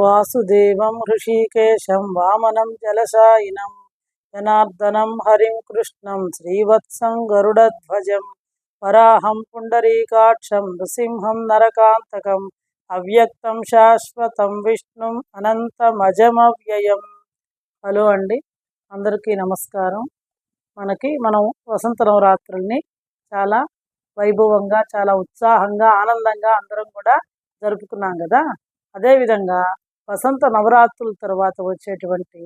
వాసుదేవం హృషీకేశం వామనం జలశాయినం జనార్దనం హరిం కృష్ణం శ్రీవత్సం గరుడధ్వజం వరాహం పుండరీకాక్షం నృసింహం నరకాంతకం అవ్యక్తం శాశ్వతం విష్ణుం అనంతమజమవ్యయం. హలో అండి, అందరికీ నమస్కారం. మనం వసంత నవరాత్రుల్ని చాలా వైభవంగా, చాలా ఉత్సాహంగా, ఆనందంగా అందరం కూడా జరుపుకున్నాం కదా. అదేవిధంగా వసంత నవరాత్రుల తర్వాత వచ్చేటువంటి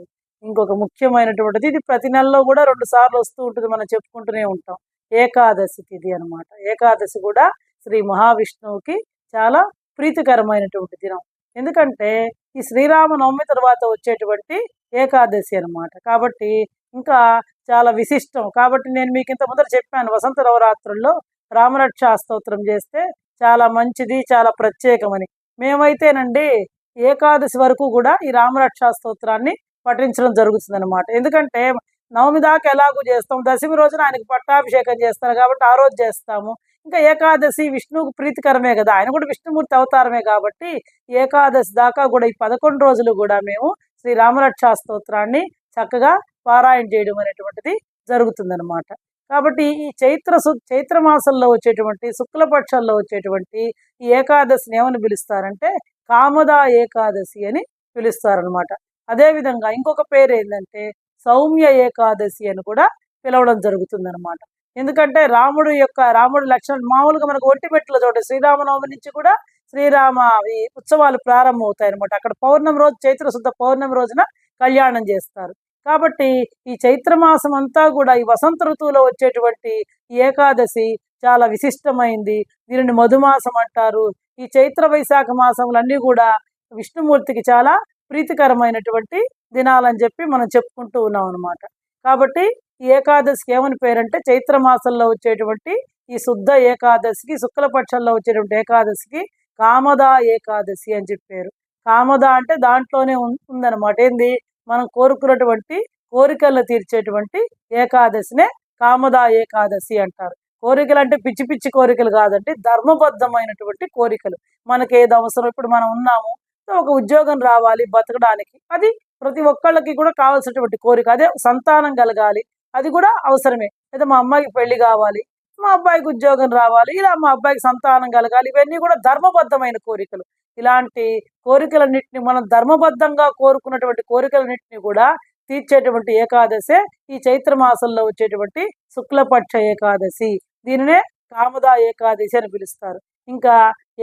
ఇంకొక ముఖ్యమైనటువంటిది, ఇది ప్రతి నెలలో కూడా 2 సార్లు వస్తూ ఉంటుంది, మనం చెప్పుకుంటూనే ఉంటాం, ఏకాదశి తిథి అనమాట. ఏకాదశి కూడా శ్రీ మహావిష్ణువుకి చాలా ప్రీతికరమైనటువంటి దినం. ఎందుకంటే ఈ శ్రీరామ నవమి తర్వాత వచ్చేటువంటి ఏకాదశి అనమాట. కాబట్టి ఇంకా చాలా విశిష్టం. కాబట్టి నేను మీకు ఇంత ముందర చెప్పాను, వసంత నవరాత్రుల్లో రామరక్షా స్తోత్రం చేస్తే చాలా మంచిది, చాలా ప్రత్యేకమని. మేమైతేనండి ఏకాదశి వరకు కూడా ఈ రామరక్షా స్తోత్రాన్ని పఠించడం జరుగుతుంది అనమాట. ఎందుకంటే నవమి దాకా ఎలాగూ చేస్తాం, దశమి రోజున ఆయనకు పట్టాభిషేకం చేస్తారు కాబట్టి ఆ రోజు చేస్తాము. ఇంకా ఏకాదశి విష్ణువుకు ప్రీతికరమే కదా, ఆయన కూడా విష్ణుమూర్తి అవతారమే కాబట్టి ఏకాదశి దాకా కూడా ఈ 11 రోజులు కూడా మేము శ్రీ రామరక్షా స్తోత్రాన్ని చక్కగా పారాయణ చేయడం అనేటువంటిది జరుగుతుందన్నమాట. కాబట్టి ఈ చైత్ర మాసంలో వచ్చేటువంటి శుక్లపక్షంలో వచ్చేటువంటి ఈ ఏకాదశిని ఏమని పిలుస్తారంటే కామదా ఏకాదశి అని పిలుస్తారనమాట. అదేవిధంగా ఇంకొక పేరు ఏంటంటే సౌమ్య ఏకాదశి అని కూడా పిలవడం జరుగుతుందనమాట. ఎందుకంటే రాముడు లక్షణం మామూలుగా మనకు ఒంటిమెట్ల చోట శ్రీరామనవమి నుంచి కూడా శ్రీరామ ఈ ఉత్సవాలు ప్రారంభమవుతాయి అనమాట. అక్కడ పౌర్ణమి రోజు, చైత్రశుద్ధ పౌర్ణమి రోజున కళ్యాణం చేస్తారు. కాబట్టి ఈ చైత్రమాసం అంతా కూడా ఈ వసంత ఋతువులో వచ్చేటువంటి ఈ ఏకాదశి చాలా విశిష్టమైంది. దీనిని మధుమాసం అంటారు. ఈ చైత్ర వైశాఖ మాసములన్నీ కూడా విష్ణుమూర్తికి చాలా ప్రీతికరమైనటువంటి దినాలని చెప్పి మనం చెప్పుకుంటూ ఉన్నాం అనమాట. కాబట్టి ఈ ఏకాదశికి ఏమని పేరంటే చైత్ర మాసంలో వచ్చేటువంటి ఈ శుద్ధ ఏకాదశికి, శుక్లపక్షంలో వచ్చేటువంటి ఏకాదశికి కామదా ఏకాదశి అని చెప్పారు. కామద అంటే దాంట్లోనే ఉందన్నమాట. ఏంది, మనం కోరుకున్నటువంటి కోరికలను తీర్చేటువంటి ఏకాదశినే కామదా ఏకాదశి అంటారు. కోరికలు అంటే పిచ్చి పిచ్చి కోరికలు కాదండి, ధర్మబద్ధమైనటువంటి కోరికలు. మనకి ఏది అవసరం, ఇప్పుడు మనం ఉన్నాము, ఒక ఉద్యోగం రావాలి బతకడానికి, అది ప్రతి ఒక్కళ్ళకి కూడా కావాల్సినటువంటి కోరిక. అదే సంతానం కలగాలి, అది కూడా అవసరమే. లేదా మా అమ్మాయికి పెళ్లి కావాలి, మా అబ్బాయికి ఉద్యోగం రావాలి, ఇలా మా అబ్బాయికి సంతానం కలగాలి, ఇవన్నీ కూడా ధర్మబద్ధమైన కోరికలు. ఇలాంటి కోరికలన్నింటినీ మనం ధర్మబద్ధంగా కోరుకున్నటువంటి కోరికలన్నింటినీ కూడా తీర్చేటువంటి ఏకాదశే ఈ చైత్ర మాసంలో వచ్చేటువంటి శుక్లపక్ష ఏకాదశి. దీనినే కామదా ఏకాదశి అని పిలుస్తారు. ఇంకా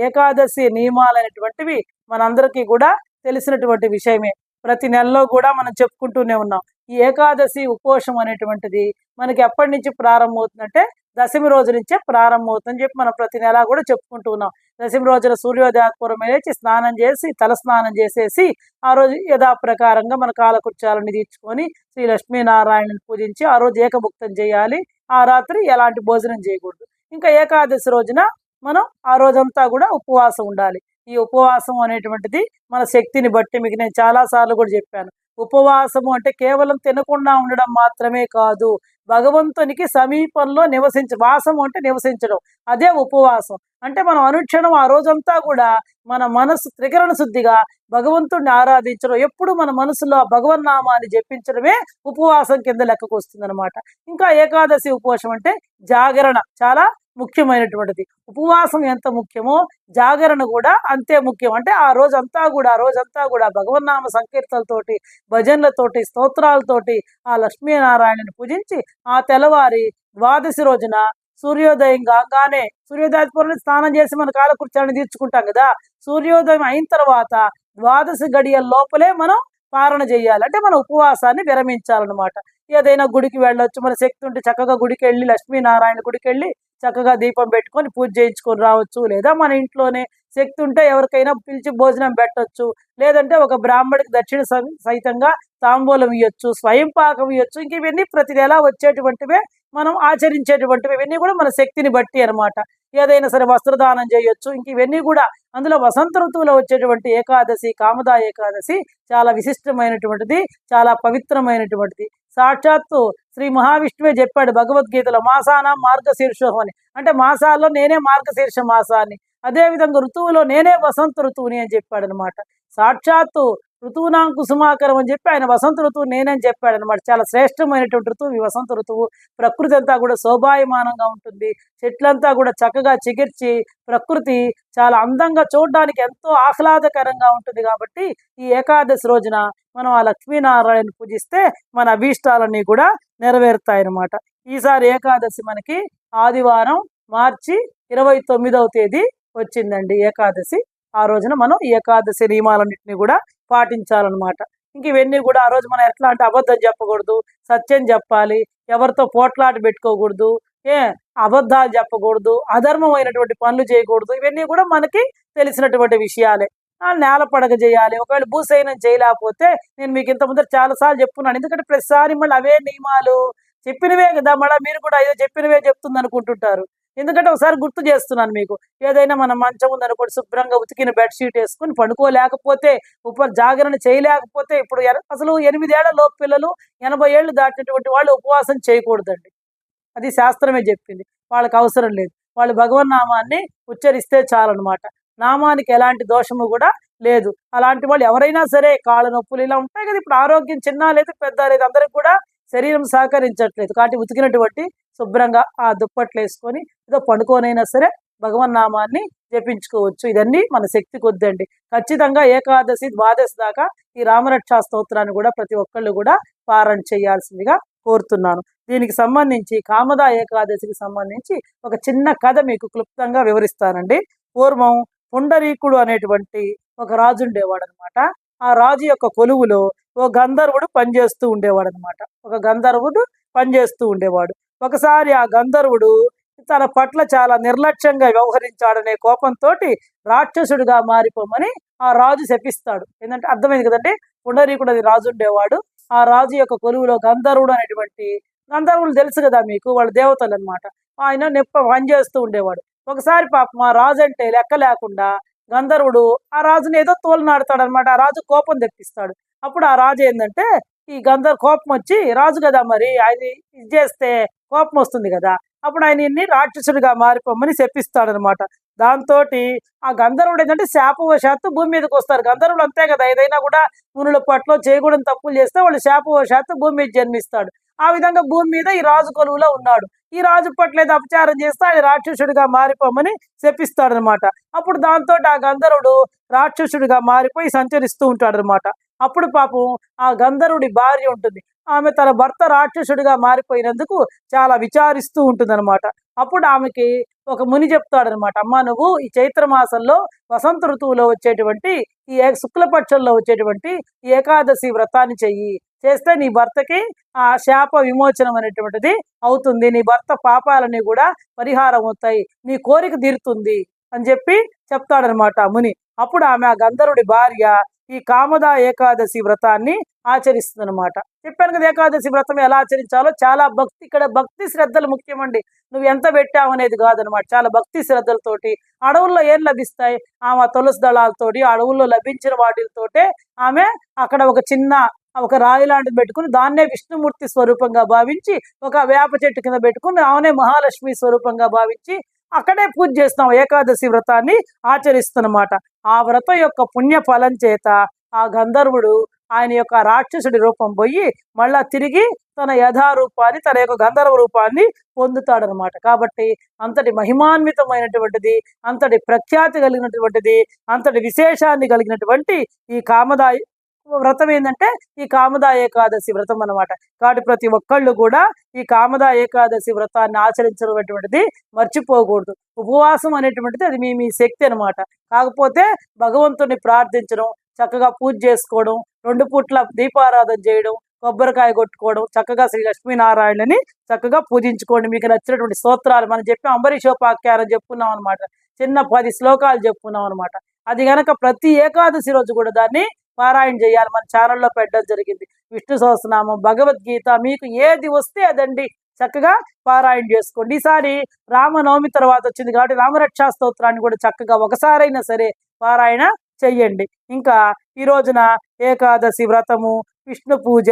ఏకాదశి నియమాలు అనేటువంటివి మనందరికీ కూడా తెలిసినటువంటి విషయమే. ప్రతి నెలలో కూడా మనం చెప్పుకుంటూనే ఉన్నాం. ఈ ఏకాదశి ఉపోషం అనేటువంటిది మనకి ఎప్పటి నుంచి ప్రారంభమవుతుందంటే దశమి రోజు నుంచే ప్రారంభమవుతుందని చెప్పి మనం ప్రతి నెల కూడా చెప్పుకుంటూ ఉన్నాం. దశమి రోజున సూర్యోదయాత్పూర్వం లేచి స్నానం చేసి, తల స్నానం చేసేసి, ఆ రోజు యథాప్రకారంగా మన కాలకృత్యాలను తీర్చుకొని శ్రీ లక్ష్మీనారాయణని పూజించి ఆ రోజు ఏకభుక్తం చేయాలి. ఆ రాత్రి ఎలాంటి భోజనం చేయకూడదు. ఇంకా ఏకాదశి రోజున మనం ఆ రోజంతా కూడా ఉపవాసం ఉండాలి. ఈ ఉపవాసం అనేటువంటిది మన శక్తిని బట్టి, మీకు నేను చాలాసార్లు కూడా చెప్పాను, ఉపవాసము అంటే కేవలం తినకుండా ఉండడం మాత్రమే కాదు, భగవంతునికి సమీపంలో వాసము అంటే నివసించడం, అదే ఉపవాసం. అంటే మనం అనుక్షణం ఆ రోజంతా కూడా మన మనసు త్రికరణ శుద్ధిగా భగవంతుడిని ఆరాధించడం, ఎప్పుడు మన మనసులో భగవన్నామాన్ని జపించడమే ఉపవాసం కింద లెక్కకు వస్తుంది అనమాట. ఇంకా ఏకాదశి ఉపవాసం అంటే జాగరణ చాలా ముఖ్యమైనటువంటిది. ఉపవాసం ఎంత ముఖ్యమో జాగరణ కూడా అంతే ముఖ్యం. అంటే ఆ రోజంతా కూడా భగవన్నామ సంకీర్తనలతోటి, భజనలతోటి, స్తోత్రాలతోటి ఆ లక్ష్మీనారాయణని పూజించి ఆ తెల్లవారి ద్వాదశి రోజున సూర్యోదయం కాగానే, సూర్యోదయపూర్వం స్నానం చేసి మన కాలకృత్యాన్ని తీర్చుకుంటాం కదా, సూర్యోదయం అయిన తర్వాత ద్వాదశి గడియల లోపలే మనం పారణ చేయాలి. అంటే మన ఉపవాసాన్ని విరమించాలన్నమాట. ఏదైనా గుడికి వెళ్ళొచ్చు, మన శక్తి ఉంటే చక్కగా గుడికి వెళ్ళి, లక్ష్మీనారాయణ గుడికి వెళ్ళి చక్కగా దీపం పెట్టుకొని పూజ చేయించుకొని రావచ్చు. లేదా మన ఇంట్లోనే శక్తి ఉంటే ఎవరికైనా పిలిచి భోజనం పెట్టచ్చు. లేదంటే ఒక బ్రాహ్మడికి దక్షిణ సహితంగా తాంబూలం ఇవ్వచ్చు, స్వయం పాకం ఇవ్వచ్చు. ఇంక ఇవన్నీ ప్రతి నెల వచ్చేటువంటివే, మనం ఆచరించేటువంటివి. ఇవన్నీ కూడా మన శక్తిని బట్టి అనమాట. ఏదైనా సరే వస్త్రదానం చేయొచ్చు. ఇంక ఇవన్నీ కూడా అందులో వసంత ఋతువులో వచ్చేటువంటి ఏకాదశి, కామదా ఏకాదశి చాలా విశిష్టమైనటువంటిది, చాలా పవిత్రమైనటువంటిది. సాక్షాత్తు శ్రీ మహావిష్ణువే చెప్పాడు భగవద్గీతలో, మాసాన మార్గశీర్షం అని. అంటే మాసాల్లో నేనే మార్గశీర్ష మాసాన్ని, అదేవిధంగా ఋతువులో నేనే వసంత ఋతువుని అని చెప్పాడు అనమాట. సాక్షాత్తు ఋతువునాం కుసుమాకరం అని చెప్పి ఆయన వసంత ఋతువు నేనని చెప్పాడు అనమాట. చాలా శ్రేష్టమైనటువంటి ఋతువు ఈ వసంత ఋతువు. ప్రకృతి అంతా కూడా శోభాయమానంగా ఉంటుంది. చెట్లంతా కూడా చక్కగా చిగిర్చి ప్రకృతి చాలా అందంగా చూడడానికి ఎంతో ఆహ్లాదకరంగా ఉంటుంది. కాబట్టి ఈ ఏకాదశి రోజున మనం ఆ లక్ష్మీనారాయణ పూజిస్తే మన అభీష్టాలన్నీ కూడా నెరవేరుతాయన్నమాట. ఈసారి ఏకాదశి మనకి ఆదివారం మార్చి 29వ తేదీ వచ్చిందండి ఏకాదశి. ఆ రోజున మనం ఈ ఏకాదశి నియమాలన్నింటినీ కూడా పాటించాలన్నమాట. ఇంక ఇవన్నీ కూడా ఆ రోజు మనం ఎట్లా అంటే అబద్ధం చెప్పకూడదు, సత్యం చెప్పాలి, ఎవరితో పోట్లాట పెట్టుకోకూడదు, అబద్ధాలు చెప్పకూడదు, అధర్మమైనటువంటి పనులు చేయకూడదు. ఇవన్నీ కూడా మనకి తెలిసినటువంటి విషయాలే. నేల పడగ చేయాలి. ఒకవేళ భూసైనం చేయలేకపోతే నేను మీకు ఇంత ముందర చాలాసార్లు చెప్పుకున్నాను. ఎందుకంటే ప్రతిసారి మళ్ళీ అవే నియమాలు చెప్పినవే కదా, మళ్ళీ మీరు కూడా అయ్యో చెప్పినవే చెప్తుంది అనుకుంటుంటారు. ఎందుకంటే ఒకసారి గుర్తు చేస్తున్నాను మీకు. ఏదైనా మన మంచం ఉందనుకోండి, శుభ్రంగా ఉతికిన బెడ్షీట్ వేసుకుని పడుకోలేకపోతే, జాగరణ చేయలేకపోతే, ఇప్పుడు అసలు 8 ఏళ్ల లోపు పిల్లలు 80 ఏళ్ళు దాటినటువంటి వాళ్ళు ఉపవాసం చేయకూడదండి. అది శాస్త్రమే చెప్పింది. వాళ్ళకి అవసరం లేదు. వాళ్ళు భగవన్నామాన్ని ఉచ్చరిస్తే చాలన్నమాట. నామానికి ఎలాంటి దోషము కూడా లేదు. అలాంటి వాళ్ళు ఎవరైనా సరే కాళ్ళ నొప్పులు ఇలా ఉంటాయి కదా, ఇప్పుడు ఆరోగ్యం చిన్న లేదు పెద్ద లేదు, అందరికి కూడా శరీరం సహకరించట్లేదు. కాబట్టి ఉతికినటువంటి శుభ్రంగా ఆ దుప్పట్లు వేసుకొని ఏదో పండుకోనైనా సరే భగవన్నామాన్ని జపించుకోవచ్చు. ఇదన్నీ మన శక్తి కొద్దండి. ఖచ్చితంగా ఏకాదశి ద్వాదశి దాకా ఈ రామరక్షా స్తోత్రాన్ని కూడా ప్రతి ఒక్కళ్ళు కూడా పారణ చేయాల్సిందిగా కోరుతున్నాను. దీనికి సంబంధించి కామదా ఏకాదశికి సంబంధించి ఒక చిన్న కథ మీకు క్లుప్తంగా వివరిస్తానండి. పూర్వం పుండరీకుడు అనేటువంటి ఒక రాజు ఉండేవాడు అనమాట. ఆ రాజు యొక్క కొలువులో ఓ గంధర్వుడు పనిచేస్తూ ఉండేవాడు అనమాట. ఒక గంధర్వుడు పనిచేస్తూ ఉండేవాడు. ఒకసారి ఆ గంధర్వుడు తన పట్ల చాలా నిర్లక్ష్యంగా వ్యవహరించాడనే కోపంతో రాక్షసుడిగా మారిపోమని ఆ రాజు శపిస్తాడు. ఏంటంటే అర్థమైంది కదండి, పుండరీకుడు అది రాజు ఉండేవాడు. ఆ రాజు యొక్క కొలువులో గంధర్వుడు అనేటువంటి, గంధర్వులు తెలుసు కదా మీకు, వాళ్ళ దేవతలు అనమాట. ఆయన పనిచేస్తూ ఉండేవాడు. ఒకసారి పాపం ఆ రాజు అంటే లెక్క లేకుండా గంధర్వుడు ఆ రాజుని ఏదో తోలనాడతాడు అనమాట. ఆ రాజు కోపం తెప్పిస్తాడు. అప్పుడు ఆ రాజు ఏంటంటే, ఈ కోపం వచ్చి, రాజు కదా మరి ఆయన ఇది చేస్తే కోపం వస్తుంది కదా, అప్పుడు ఆయన్ని రాక్షసుడిగా మారిపోమని శపిస్తాడనమాట. దాంతో ఆ గంధర్వుడు ఏంటంటే శాపవశాత్తు భూమి మీదకి వస్తారు. గంధర్వులు అంతే కదా, ఏదైనా కూడా మునుల పట్ల చేయకూడని తప్పులు చేస్తే వాళ్ళు శాపవశాత్తు భూమి మీద జన్మిస్తాడు. ఆ విధంగా భూమి మీద ఈ రాజు కొలువులో ఉన్నాడు. ఈ రాజు పట్ల ఏదో అపచారం చేస్తే ఆయన రాక్షసుడిగా మారిపోమని శపిస్తాడనమాట. అప్పుడు దాంతో ఆ గంధర్వుడు రాక్షసుడిగా మారిపోయి సంచరిస్తూ ఉంటాడనమాట. అప్పుడు పాపం ఆ గంధర్వుడి భార్య ఉంటుంది. ఆమె తన భర్త రాక్షసుడిగా మారిపోయినందుకు చాలా విచారిస్తూ ఉంటుందన్నమాట. అప్పుడు ఆమెకి ఒక ముని చెప్తాడనమాట, అమ్మ నువ్వు ఈ చైత్ర మాసంలో వసంత ఋతువులో వచ్చేటువంటి ఈ శుక్లపక్షంలో వచ్చేటువంటి ఈ ఏకాదశి వ్రతాన్ని చెయ్యి. చేస్తే నీ భర్తకి ఆ శాప విమోచనం అనేటువంటిది అవుతుంది. నీ భర్త పాపాలన్నీ కూడా పరిహారం అవుతాయి, నీ కోరిక తీరుతుంది అని చెప్పి చెప్తాడనమాట ముని. అప్పుడు ఆమె ఆ గంధర్వుడి భార్య ఈ కామదా ఏకాదశి వ్రతాన్ని ఆచరిస్తుంది అనమాట. చెప్పాను కదా ఏకాదశి వ్రతం ఎలా ఆచరించాలో. చాలా భక్తి, ఇక్కడ భక్తి శ్రద్ధలు ముఖ్యమండి. నువ్వు ఎంత పెట్టావు అనేది కాదనమాట. చాలా భక్తి శ్రద్ధలతోటి అడవుల్లో ఏం లభిస్తాయి, ఆమె తులసి దళాలతోటి అడవుల్లో లభించిన వాటితోటే ఆమె అక్కడ ఒక రాయి లాంటిది పెట్టుకుని దాన్నే విష్ణుమూర్తి స్వరూపంగా భావించి, ఒక వేప చెట్టు కింద పెట్టుకుని ఆమెనే మహాలక్ష్మి స్వరూపంగా భావించి అక్కడే పూజ చేస్తాం. ఏకాదశి వ్రతాన్ని ఆచరిస్తున్నమాట. ఆ వ్రతం యొక్క పుణ్య ఫలం చేత ఆ గంధర్వుడు ఆయన యొక్క రాక్షసుడి రూపం పోయి మళ్ళా తిరిగి తన యథారూపాన్ని, తన యొక్క గంధర్వ రూపాన్ని పొందుతాడనమాట. కాబట్టి అంతటి మహిమాన్వితమైనటువంటిది, అంతటి ప్రఖ్యాతి కలిగినటువంటిది, అంతటి విశేషాన్ని కలిగినటువంటి ఈ కామదా వ్రతం ఏంటంటే ఈ కామదా ఏకాదశి వ్రతం అనమాట. కాబట్టి ప్రతి ఒక్కళ్ళు కూడా ఈ కామదా ఏకాదశి వ్రతాన్ని ఆచరించినటువంటిది మర్చిపోకూడదు. ఉపవాసం అనేటువంటిది అది మీ శక్తి అనమాట. కాకపోతే భగవంతుని ప్రార్థించడం, చక్కగా పూజ చేసుకోవడం, 2 పూట్ల దీపారాధన చేయడం, కొబ్బరికాయ కొట్టుకోవడం, చక్కగా శ్రీ లక్ష్మీనారాయణని చక్కగా పూజించుకోండి. మీకు నచ్చినటువంటి స్తోత్రాలు మనం చెప్పి అంబరీషోపాఖ్యానం చెప్పుకున్నాం అనమాట. చిన్న 10 శ్లోకాలు చెప్పుకున్నాం అనమాట. అది గనక ప్రతి ఏకాదశి రోజు కూడా దాన్ని పారాయణ చేయాలి. మన ఛానల్లో పెట్టడం జరిగింది. విష్ణు సహస్రనామం, భగవద్గీత, మీకు ఏది వస్తే అదండి చక్కగా పారాయణ చేసుకోండి. ఈసారి రామనవమి తర్వాత వచ్చింది కాబట్టి రామరక్షా స్తోత్రాన్ని కూడా చక్కగా ఒకసారైనా సరే పారాయణ చెయ్యండి. ఇంకా ఈ రోజున ఏకాదశి వ్రతము, విష్ణు పూజ,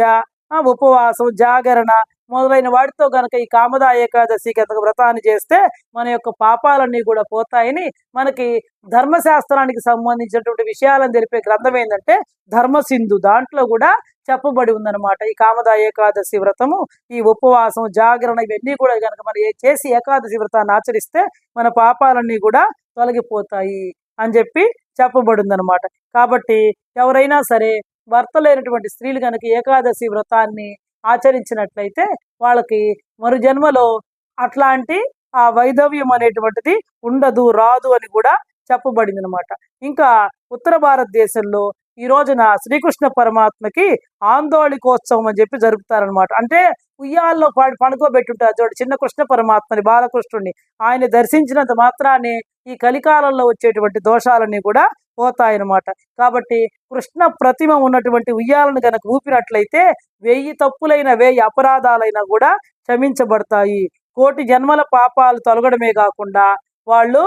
ఉపవాసం, జాగరణ మొదలైన వాటితో గనక ఈ కామదా ఏకాదశి గనక వ్రతాన్ని చేస్తే మన యొక్క పాపాలన్నీ కూడా పోతాయని మనకి ధర్మశాస్త్రానికి సంబంధించినటువంటి విషయాలను తెలిపే గ్రంథం ఏంటంటే ధర్మసింధు. దాంట్లో కూడా చెప్పబడి ఉందన్నమాట. ఈ కామదా ఏకాదశి వ్రతము, ఈ ఉపవాసం, జాగరణ ఇవన్నీ కూడా కనుక మనం చేసి ఏకాదశి వ్రతాన్ని ఆచరిస్తే మన పాపాలన్నీ కూడా తొలగిపోతాయి అని చెప్పి చెప్పబడి ఉందన్నమాట. కాబట్టి ఎవరైనా సరే భర్త లేనటువంటి స్త్రీలు కనుక ఏకాదశి వ్రతాన్ని ఆచరించినట్లయితే వాళ్ళకి మరు జన్మలో అట్లాంటి ఆ వైధవ్యం అనేటువంటిది ఉండదు, రాదు అని కూడా చెప్పబడింది అనమాట. ఇంకా ఉత్తర భారతదేశంలో ఈ రోజున శ్రీకృష్ణ పరమాత్మకి ఆందోళికోత్సవం అని చెప్పి జరుపుతారనమాట. అంటే ఉయ్యాల్లో పడుకోబెట్టుంటారు చూడు చిన్న కృష్ణ పరమాత్మని, బాలకృష్ణుడిని. ఆయన దర్శించినంత మాత్రాన్ని ఈ కలికాలంలో వచ్చేటువంటి దోషాలన్నీ కూడా పోతాయన్నమాట. కాబట్టి కృష్ణ ప్రతిమ ఉన్నటువంటి ఉయ్యాలను కనుక ఊపినట్లయితే 1000 తప్పులైన 1000 అపరాధాలైనా కూడా క్షమించబడతాయి. కోటి జన్మల పాపాలు తొలగడమే కాకుండా వాళ్ళు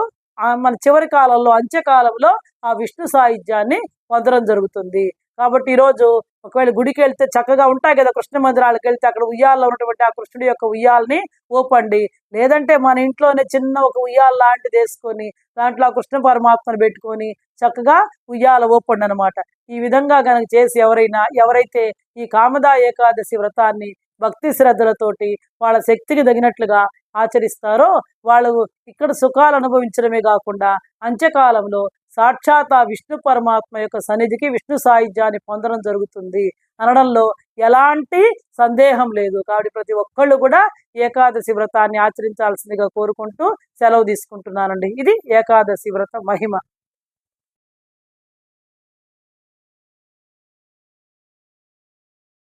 మన చివరి కాలంలో, అంత్యకాలంలో ఆ విష్ణు సాయుధ్యాన్ని పొందడం జరుగుతుంది. కాబట్టి ఈరోజు ఒకవేళ గుడికి వెళ్తే చక్కగా ఉంటాయి కదా, కృష్ణ మందిరాలకు వెళ్తే అక్కడ ఉయ్యాల్లో ఉన్నటువంటి ఆ కృష్ణుడి యొక్క ఉయ్యాలని ఊపండి. లేదంటే మన ఇంట్లోనే చిన్న ఒక ఉయ్యాల లాంటిది వేసుకొని దాంట్లో ఆ కృష్ణ పరమాత్మను పెట్టుకొని చక్కగా ఉయ్యాల ఊపండి అనమాట. ఈ విధంగా కనుక చేసి ఎవరైతే ఈ కామదా ఏకాదశి వ్రతాన్ని భక్తి శ్రద్ధలతోటి వాళ్ళ శక్తికి తగినట్లుగా ఆచరిస్తారో వాళ్ళు ఇక్కడ సుఖాలు అనుభవించడమే కాకుండా అంత్యకాలంలో సాక్షాత్ ఆ విష్ణు పరమాత్మ యొక్క సన్నిధికి విష్ణు సాయుధ్యాన్ని పొందడం జరుగుతుంది అనడంలో ఎలాంటి సందేహం లేదు. కాబట్టి ప్రతి ఒక్కళ్ళు కూడా ఏకాదశి వ్రతాన్ని ఆచరించాల్సిందిగా కోరుకుంటూ సెలవు తీసుకుంటున్నానండి. ఇది ఏకాదశి వ్రత మహిమ.